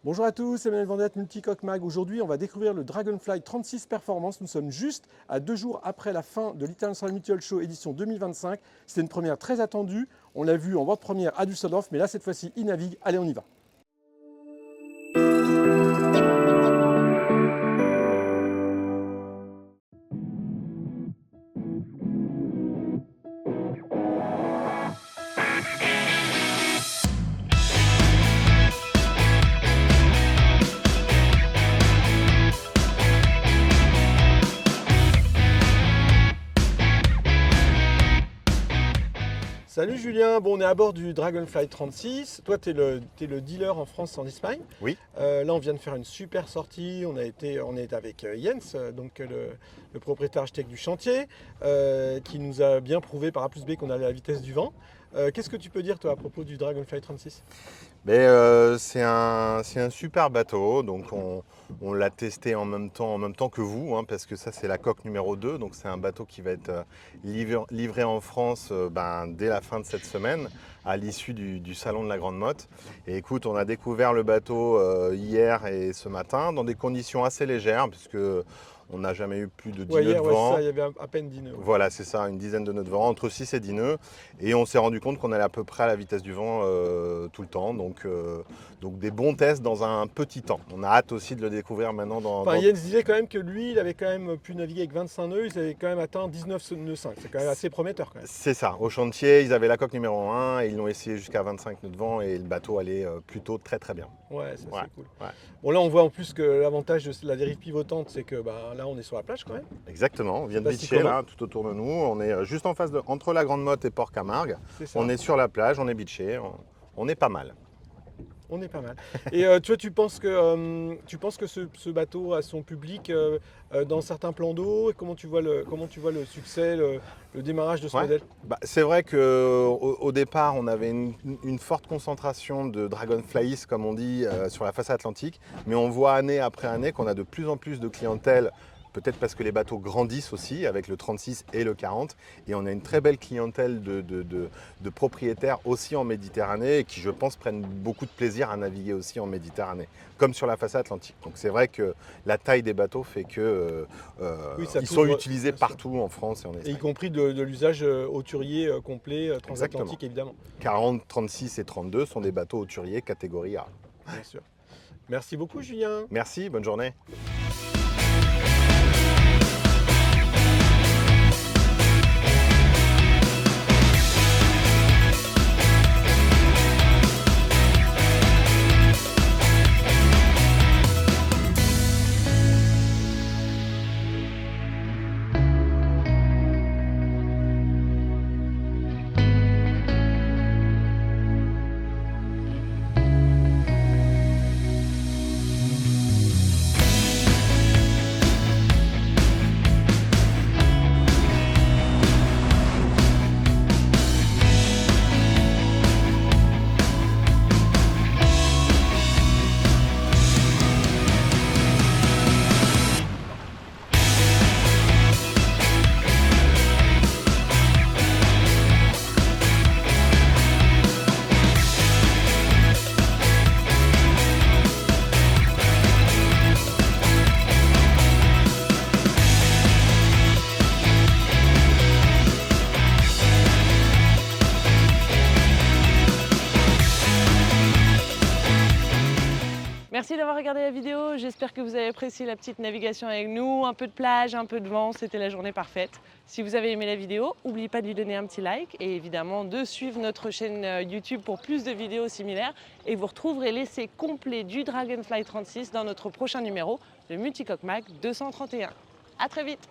Bonjour à tous, c'est Emmanuel Vendette, Multicoque Mag. Aujourd'hui, on va découvrir le Dragonfly 36 Performance. Nous sommes juste à 2 jours après la fin de l'International Mutual Show édition 2025. C'était une première très attendue. On l'a vu en world première à Düsseldorf, mais là, cette fois-ci, il navigue. Allez, on y va. Salut Julien, bon, on est à bord du Dragonfly 36. Toi, tu es le dealer en France et en Espagne. Oui. Là, on vient de faire une super sortie. On est avec Jens, donc le propriétaire architecte du chantier, qui nous a bien prouvé par A plus B qu'on allait à la vitesse du vent. Qu'est-ce que tu peux dire, toi, à propos du Dragonfly 36? C'est un super bateau, donc on l'a testé en même temps que vous, hein, parce que ça c'est la coque numéro 2, donc c'est un bateau qui va être livré en France dès la fin de cette semaine, à l'issue du salon de la Grande Motte. Et écoute, on a découvert le bateau hier et ce matin dans des conditions assez légères, puisque on n'a jamais eu plus de 10 nœuds de vent. Ça, il y avait à peine 10 nœuds. Ouais. Voilà, c'est ça, une dizaine de nœuds de vent, entre 6 et 10 nœuds. Et on s'est rendu compte qu'on allait à peu près à la vitesse du vent tout le temps. Donc des bons tests dans un petit temps. On a hâte aussi de le découvrir maintenant Jens disait quand même que lui, il avait quand même pu naviguer avec 25 nœuds. Ils avaient quand même atteint 19 nœuds 5. C'est quand même assez prometteur quand même. C'est ça. Au chantier, ils avaient la coque numéro 1 et ils l'ont essayé jusqu'à 25 nœuds de vent et le bateau allait plutôt très très bien. Ouais, c'est cool. Ouais. Bon, là, on voit en plus que l'avantage de la dérive pivotante, c'est que là, on est sur la plage quand même. Exactement, on vient de beacher là, tout autour de nous. On est juste en face entre la Grande Motte et Port-Camargue. On est sur la plage, on est beaché, on est pas mal. On est pas mal. Et tu penses que ce bateau a son public dans certains plans d'eau? Et comment tu vois le succès, le démarrage de ce modèle? C'est vrai qu'au départ, on avait une forte concentration de Dragonflyes, comme on dit, sur la façade atlantique. Mais on voit année après année qu'on a de plus en plus de clientèle. Peut-être parce que les bateaux grandissent aussi avec le 36 et le 40. Et on a une très belle clientèle de propriétaires aussi en Méditerranée et qui, je pense, prennent beaucoup de plaisir à naviguer aussi en Méditerranée, comme sur la façade atlantique. Donc c'est vrai que la taille des bateaux fait que ils sont utilisés partout en France et en Espagne. Et y compris de l'usage hauturier complet transatlantique. Exactement. Évidemment. 40, 36 et 32 sont des bateaux hauturiers catégorie A. Bien sûr. Merci beaucoup Julien. Merci, bonne journée. Merci d'avoir regardé la vidéo, j'espère que vous avez apprécié la petite navigation avec nous, un peu de plage, un peu de vent, c'était la journée parfaite. Si vous avez aimé la vidéo, n'oubliez pas de lui donner un petit like et évidemment de suivre notre chaîne YouTube pour plus de vidéos similaires et vous retrouverez l'essai complet du Dragonfly 36 dans notre prochain numéro, le Multicoque Mag 231. À très vite!